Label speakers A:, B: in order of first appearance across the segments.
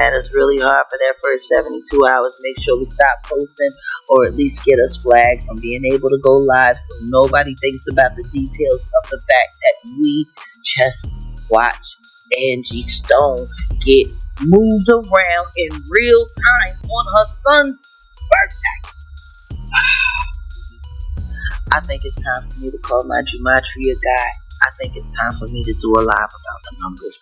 A: at us really hard for that first 72 hours. Make sure we stop posting or at least get us flagged from being able to go live so nobody thinks about the details of the fact that we just watched Angie Stone get moved around in real time on her son's birthday. I think it's time for me to call my gematria guy. I think it's time for me to do a live about the numbers.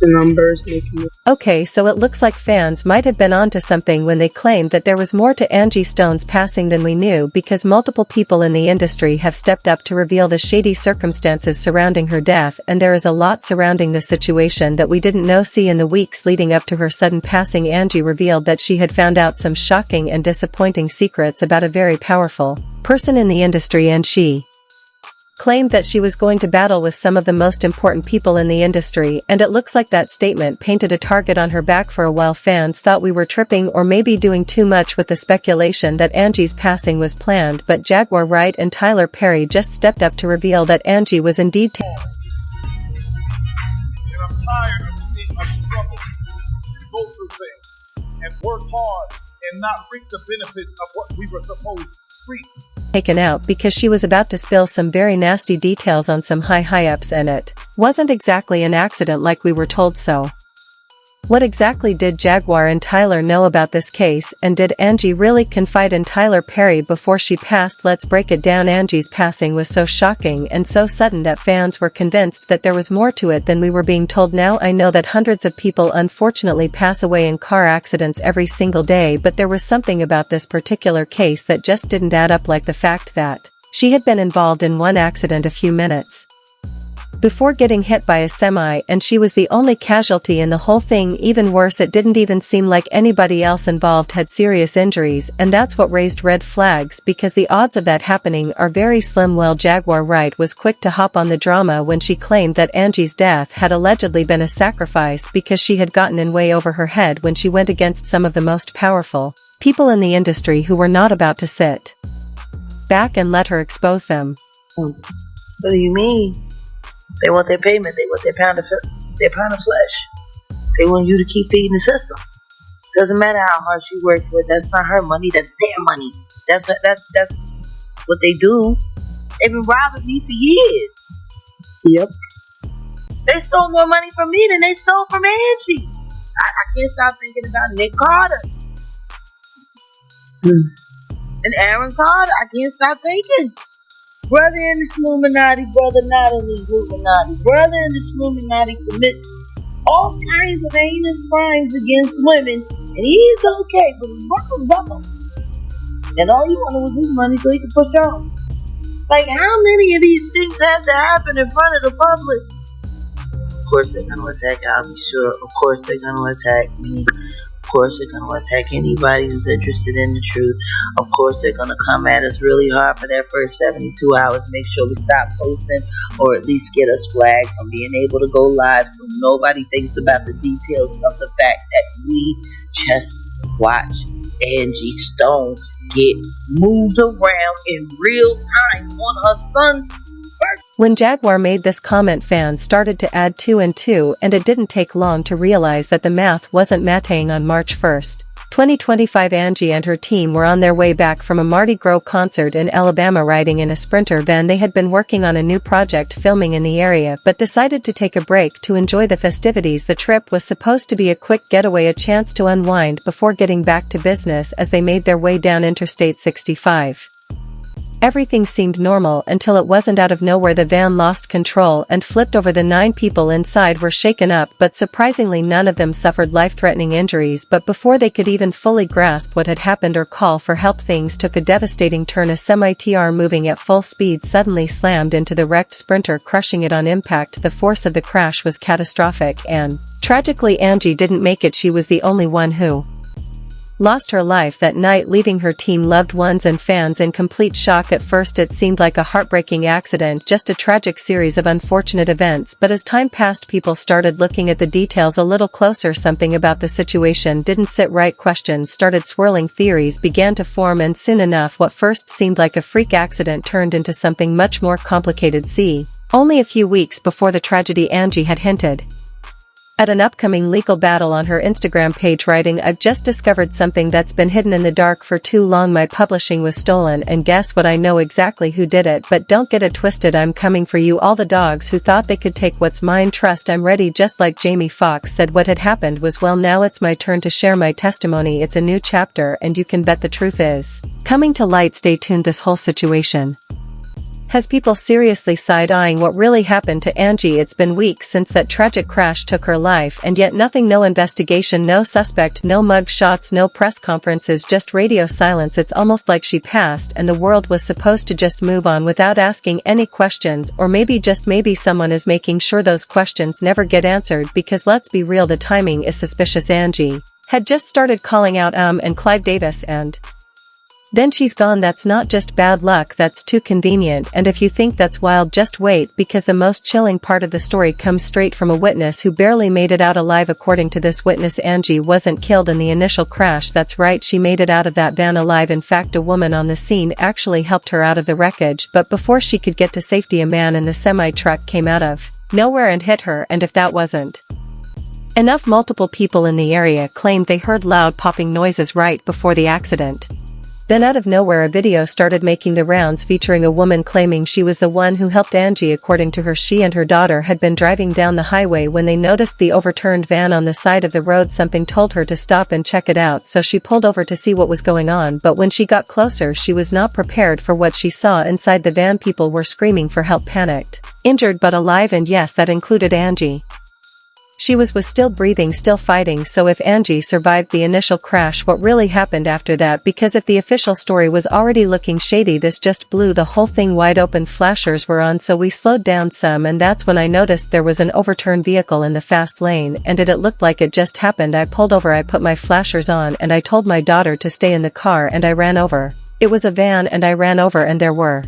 A: The numbers making it.
B: Okay, so it looks like fans might have been onto something when they claimed that there was more to Angie Stone's passing than we knew, because multiple people in the industry have stepped up to reveal the shady circumstances surrounding her death, and there is a lot surrounding the situation that we didn't know. In the weeks leading up to her sudden passing, Angie revealed that she had found out some shocking and disappointing secrets about a very powerful person in the industry, and she claimed that she was going to battle with some of the most important people in the industry, and it looks like that statement painted a target on her back. For a while, fans thought we were tripping or maybe doing too much with the speculation that Angie's passing was planned, but Jaguar Wright and Tyler Perry just stepped up to reveal that Angie was indeed
C: And I'm tired of seeing us struggle, go through things, and work hard and not reap the benefits of what we were supposed to reap.
B: Taken out because she was about to spill some very nasty details on some high-ups, and it wasn't exactly an accident like we were told. So what exactly did Jaguar and Tyler know about this case, and did Angie really confide in Tyler Perry before she passed? Let's break it down. Angie's passing was so shocking and so sudden that fans were convinced that there was more to it than we were being told. Now, I know that hundreds of people unfortunately pass away in car accidents every single day, but there was something about this particular case that just didn't add up, like the fact that she had been involved in one accident a few minutes before getting hit by a semi, and she was the only casualty in the whole thing. Even worse, it didn't even seem like anybody else involved had serious injuries, and that's what raised red flags, because the odds of that happening are very slim. Well, Jaguar Wright was quick to hop on the drama when she claimed that Angie's death had allegedly been a sacrifice because she had gotten in way over her head when she went against some of the most powerful people in the industry who were not about to sit back and let her expose them.
A: What do you mean? They want their payment. They want their pound of flesh. They want you to keep feeding the system. Doesn't matter how hard she works for it. That's not her money. That's their money. That's what they do. They've been robbing me for years.
B: Yep.
A: They stole more money from me than they stole from Angie. I can't stop thinking about Nick Carter. And Aaron Carter. I can't stop thinking. Brother in the Illuminati, brother not in the Illuminati. Brother in the Illuminati commits all kinds of heinous crimes against women, and he's okay, but his brother's double. And all he wanted was his money so he could push on. Like, how many of these things have to happen in front of the public? Of course they're gonna attack, I'll be sure. Of course they're gonna attack me. Of course they're going to attack anybody who's interested in the truth. Of course they're going to come at us really hard for that first 72 hours. Make sure we stop posting or at least get us flagged from being able to go live so nobody thinks about the details of the fact that we just watched Angie Stone get moved around in real time on her son's birthday.
B: When Jaguar made this comment, fans started to add 2 and 2, and it didn't take long to realize that the math wasn't matching. On March 1st, 2025, Angie and her team were on their way back from a Mardi Gras concert in Alabama riding in a Sprinter van. They had been working on a new project filming in the area, but decided to take a break to enjoy the festivities. The trip was supposed to be a quick getaway, a chance to unwind before getting back to business. As they made their way down Interstate 65, everything seemed normal until it wasn't. Out of nowhere, the van lost control and flipped over. The 9 people inside were shaken up, but surprisingly none of them suffered life-threatening injuries. But before they could even fully grasp what had happened or call for help, things took a devastating turn. A semi-TR moving at full speed suddenly slammed into the wrecked Sprinter, crushing it on impact. The force of the crash was catastrophic, and tragically Angie didn't make it. She was the only one who lost her life that night, leaving her team, loved ones and fans in complete shock. At first it seemed like a heartbreaking accident, just a tragic series of unfortunate events, but as time passed people started looking at the details a little closer. Something about the situation didn't sit right. Questions started swirling, theories began to form, and soon enough what first seemed like a freak accident turned into something much more complicated. Only a few weeks before the tragedy, Angie had hinted at an upcoming legal battle on her Instagram page, writing, "I've just discovered something that's been hidden in the dark for too long. My publishing was stolen, and guess what? I know exactly who did it, but don't get it twisted. I'm coming for you, all the dogs who thought they could take what's mine. Trust I'm ready." Just like Jamie Foxx said, what had happened was, well, now it's my turn to share my testimony. It's a new chapter, and you can bet the truth is coming to light. Stay tuned. This whole situation has people seriously side-eyeing what really happened to Angie. It's been weeks since that tragic crash took her life, and yet nothing, no investigation, no suspect, no mug shots, no press conferences, just radio silence. It's almost like she passed and the world was supposed to just move on without asking any questions, or maybe, just maybe, someone is making sure those questions never get answered, because let's be real, the timing is suspicious. Angie had just started calling out and Clive Davis, and then she's gone. That's not just bad luck, that's too convenient. And if you think that's wild, just wait, because the most chilling part of the story comes straight from a witness who barely made it out alive. According to this witness, Angie wasn't killed in the initial crash. That's right, she made it out of that van alive. In fact, a woman on the scene actually helped her out of the wreckage, but before she could get to safety, a man in the semi-truck came out of nowhere and hit her. And if that wasn't enough, multiple people in the area claimed they heard loud popping noises right before the accident. Then out of nowhere, a video started making the rounds featuring a woman claiming she was the one who helped Angie. According to her, she and her daughter had been driving down the highway when they noticed the overturned van on the side of the road. Something told her to stop and check it out, so she pulled over to see what was going on, but when she got closer, she was not prepared for what she saw inside the van. People were screaming for help, panicked, injured but alive, and yes, that included Angie. She was still breathing, still fighting. So if Angie survived the initial crash, what really happened after that? Because if the official story was already looking shady, this just blew the whole thing wide open. Flashers were on, so we slowed down some, and that's when I noticed there was an overturned vehicle in the fast lane, and it looked like it just happened. I pulled over, I put my flashers on, and I told my daughter to stay in the car, and I ran over. It was a van, and I ran over, and there were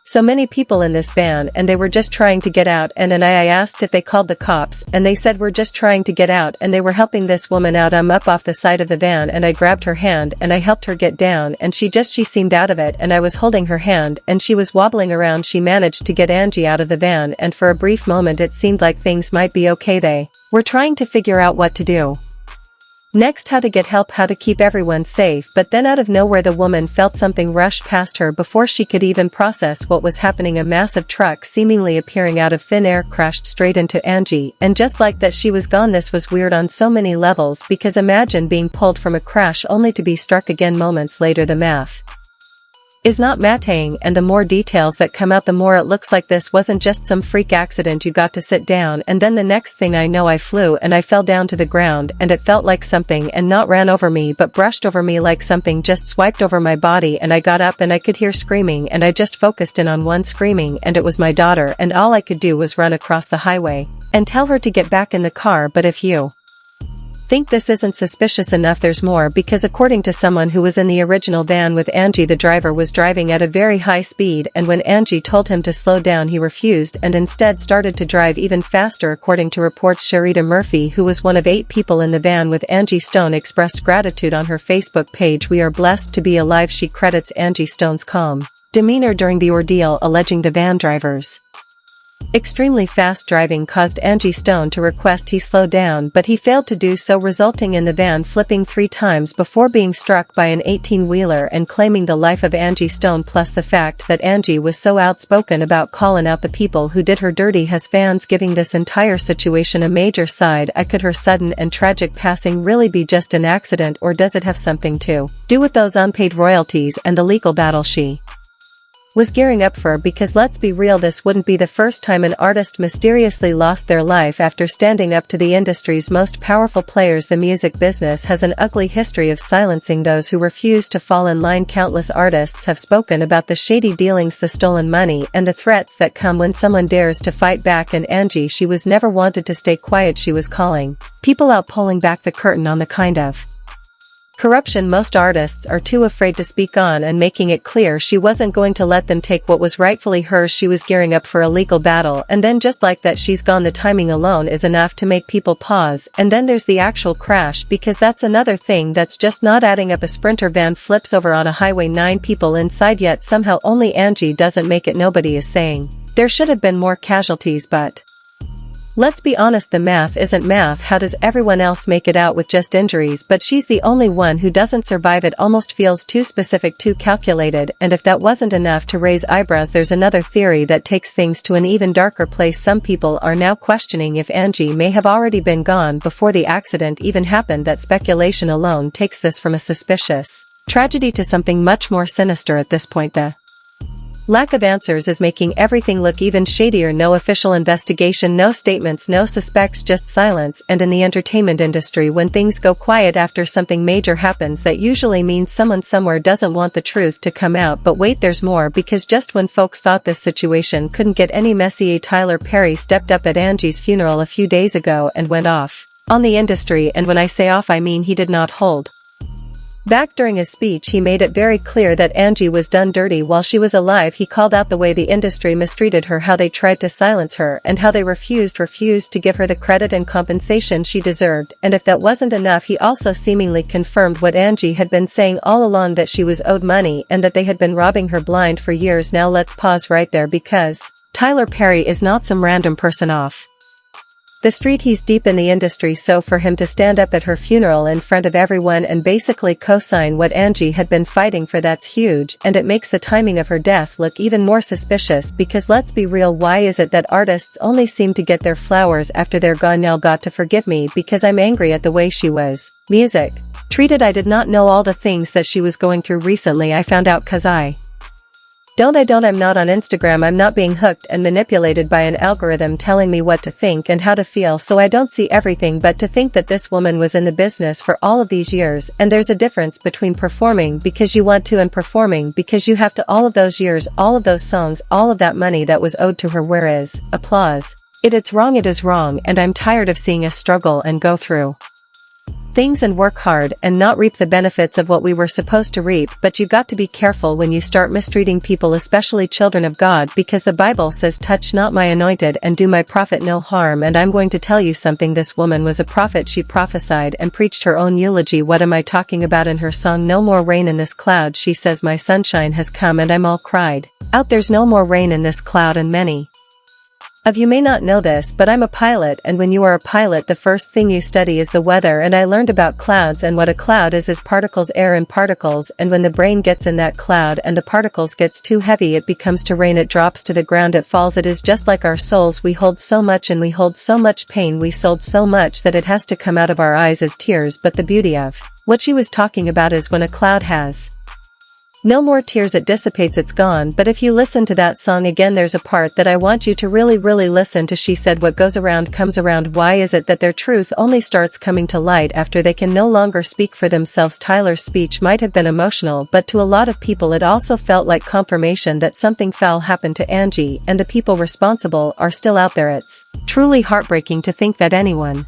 B: so many people in this van, and they were just trying to get out. And I asked if they called the cops, and they said we're just trying to get out, and they were helping this woman out. I'm up off the side of the van, and I grabbed her hand and I helped her get down, and she seemed out of it, and I was holding her hand and she was wobbling around. She managed to get Angie out of the van, and for a brief moment it seemed like things might be okay. They were trying to figure out what to do next, how to get help, how to keep everyone safe. But then out of nowhere, the woman felt something rush past her. Before she could even process what was happening, a massive truck, seemingly appearing out of thin air, crashed straight into Angie, and just like that, she was gone. This was weird on so many levels, because imagine being pulled from a crash only to be struck again moments later. The math is not matching, and the more details that come out, the more it looks like this wasn't just some freak accident. You got to sit down, and then the next thing I know, I flew and I fell down to the ground, and it felt like something, and not ran over me, but brushed over me, like something just swiped over my body. And I got up and I could hear screaming, and I just focused in on one screaming, and it was my daughter, and all I could do was run across the highway and tell her to get back in the car. But if you think this isn't suspicious enough, there's more, because according to someone who was in the original van with Angie, the driver was driving at a very high speed, and when Angie told him to slow down, he refused and instead started to drive even faster. According to reports, Shady Murphy, who was one of 8 people in the van with Angie Stone, expressed gratitude on her Facebook page. "We are blessed to be alive." She credits Angie Stone's calm demeanor during the ordeal, alleging the van driver's extremely fast driving caused Angie Stone to request he slow down, but he failed to do so, resulting in the van flipping 3 times before being struck by an 18-wheeler and claiming the life of Angie Stone. Plus the fact that Angie was so outspoken about calling out the people who did her dirty has fans giving this entire situation a major side eye. Could her sudden and tragic passing really be just an accident, or does it have something to do with those unpaid royalties and the legal battle she was gearing up for? Because let's be real, this wouldn't be the first time an artist mysteriously lost their life after standing up to the industry's most powerful players. The music business has an ugly history of silencing those who refuse to fall in line. Countless artists have spoken about the shady dealings, the stolen money, and the threats that come when someone dares to fight back. And Angie, she was never wanted to stay quiet. She was calling people out, pulling back the curtain on the kind of corruption most artists are too afraid to speak on, and making it clear she wasn't going to let them take what was rightfully hers. She was gearing up for a legal battle, and then just like that, she's gone. The timing alone is enough to make people pause. And then there's the actual crash, because that's another thing that's just not adding up. A Sprinter van flips over on a highway, 9 people inside, yet somehow only Angie doesn't make it. Nobody is saying there should have been more casualties, but Let's be honest, the math isn't math. How does everyone else make it out with just injuries, but she's the only one who doesn't survive? It almost feels too specific, too calculated, and if that wasn't enough to raise eyebrows, there's another theory that takes things to an even darker place. Some people are now questioning if Angie may have already been gone before the accident even happened. That speculation alone takes this from a suspicious tragedy to something much more sinister at this point. The lack of answers is making everything look even shadier. No official investigation, no statements, no suspects, just silence. And in the entertainment industry, when things go quiet after something major happens, that usually means someone somewhere doesn't want the truth to come out. But wait, there's more, because just when folks thought this situation couldn't get any messier, Tyler Perry stepped up at Angie's funeral a few days ago and went off on the industry. And when I say off, I mean he did not hold back. During his speech, he made it very clear that Angie was done dirty while she was alive. He called out the way the industry mistreated her, how they tried to silence her, and how they refused to give her the credit and compensation she deserved. And if that wasn't enough, he also seemingly confirmed what Angie had been saying all along, that she was owed money and that they had been robbing her blind for years. Now let's pause right there, because Tyler Perry is not some random person off the street. He's deep in the industry, so for him to stand up at her funeral in front of everyone and basically co-sign what Angie had been fighting for, that's huge. And it makes the timing of her death look even more suspicious, because let's be real, why is it that artists only seem to get their flowers after they're gone? Now got to forgive me, because I'm angry at the way she was music treated. I did not know all the things that she was going through recently. I found out cause I'm not on Instagram. I'm not being hooked and manipulated by an algorithm telling me what to think and how to feel, so I don't see everything. But to think that this woman was in the business for all of these years, and there's a difference between performing because you want to and performing because you have to. All of those years, all of those songs, all of that money that was owed to her. Where is applause? It's wrong. It is wrong, and I'm tired of seeing us struggle and go through things and work hard and not reap the benefits of what we were supposed to reap. But you got to be careful when you start mistreating people, especially children of God, because the Bible says, touch not my anointed and do my prophet no harm. And I'm going to tell you something, this woman was a prophet. She prophesied and preached her own eulogy. What am I talking about? In her song No More Rain in This Cloud, she says, my sunshine has come, and I'm all cried out, there's no more rain in this cloud. And many of you may not know this, but I'm a pilot, and when you are a pilot, the first thing you study is the weather. And I learned about clouds, and what a cloud is particles, air and particles. And when the brain gets in that cloud and the particles gets too heavy, it becomes to rain. It drops to the ground, it falls. It is just like our souls. We hold so much and we hold so much pain. We sold so much that it has to come out of our eyes as tears. But the beauty of what she was talking about is when a cloud has no more tears, it dissipates, it's gone. But if you listen to that song again, there's a part that I want you to really listen to. She said, what goes around comes around. Why is it that their truth only starts coming to light after they can no longer speak for themselves? Tyler's speech might have been emotional, but to a lot of people it also felt like confirmation that something foul happened to Angie, and the people responsible are still out there. It's truly heartbreaking to think that anyone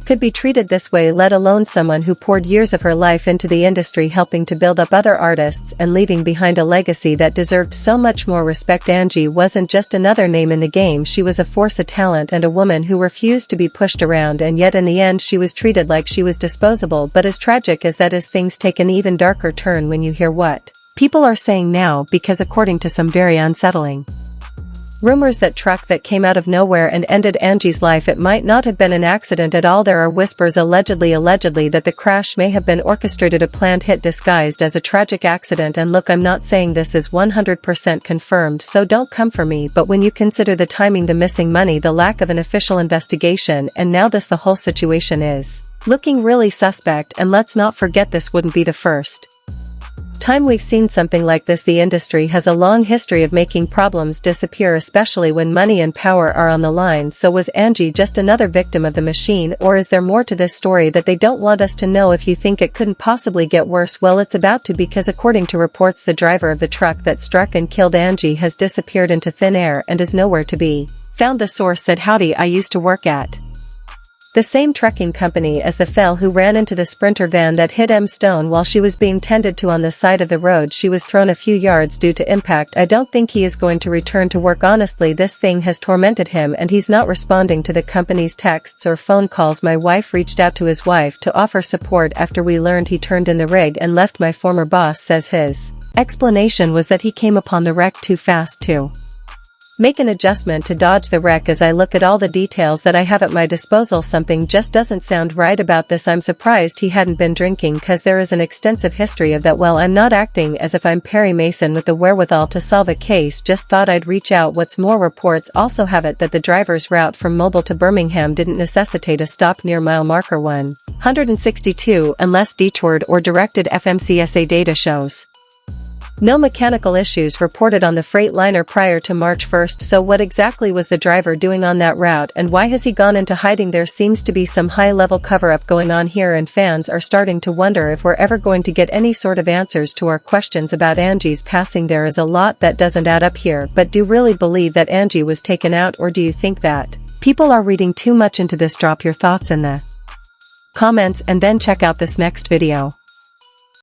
B: could be treated this way, let alone someone who poured years of her life into the industry, helping to build up other artists and leaving behind a legacy that deserved so much more respect. Angie wasn't just another name in the game. She was a force, a talent, and a woman who refused to be pushed around, and yet in the end she was treated like she was disposable. But as tragic as that is, things take an even darker turn when you hear what people are saying now, because according to some very unsettling rumors, that truck that came out of nowhere and ended Angie's life, it might not have been an accident at all. There are whispers allegedly that the crash may have been orchestrated, a planned hit disguised as a tragic accident. And look, I'm not saying this is 100% confirmed, so don't come for me, but when you consider the timing, the missing money, the lack of an official investigation, and now this, the whole situation is looking really suspect. And let's not forget, this wouldn't be the first time we've seen something like this. The industry has a long history of making problems disappear, especially when money and power are on the line. So was Angie just another victim of the machine, or is there more to this story that they don't want us to know? If you think it couldn't possibly get worse, well, it's about to, because according to reports, the driver of the truck that struck and killed Angie has disappeared into thin air and is nowhere to be found. The source said, howdy, I used to work at the same trucking company as the fell who ran into the Sprinter van that hit Ms. Stone while she was being tended to on the side of the road. She was thrown a few yards due to impact. I don't think he is going to return to work. Honestly, this thing has tormented him, and he's not responding to the company's texts or phone calls. My wife reached out to his wife to offer support after we learned he turned in the rig and left. My former boss says his explanation was that he came upon the wreck too fast to Make an adjustment to dodge the wreck. As I look at all the details that I have at my disposal, something just doesn't sound right about this. I'm surprised he hadn't been drinking, cause there is an extensive history of that. Well, I'm not acting as if I'm Perry Mason with the wherewithal to solve a case, just thought I'd reach out. What's more, reports also have it that the driver's route from Mobile to Birmingham didn't necessitate a stop near mile marker 162 unless detoured or directed. FMCSA data shows no mechanical issues reported on the Freightliner prior to March 1st. So what exactly was the driver doing on that route, and why has he gone into hiding? There seems to be some high-level cover-up going on here, and fans are starting to wonder if we're ever going to get any sort of answers to our questions about Angie's passing. There is a lot that doesn't add up here, but do you really believe that Angie was taken out, or do you think that people are reading too much into this? Drop your thoughts in the comments and then check out this next video.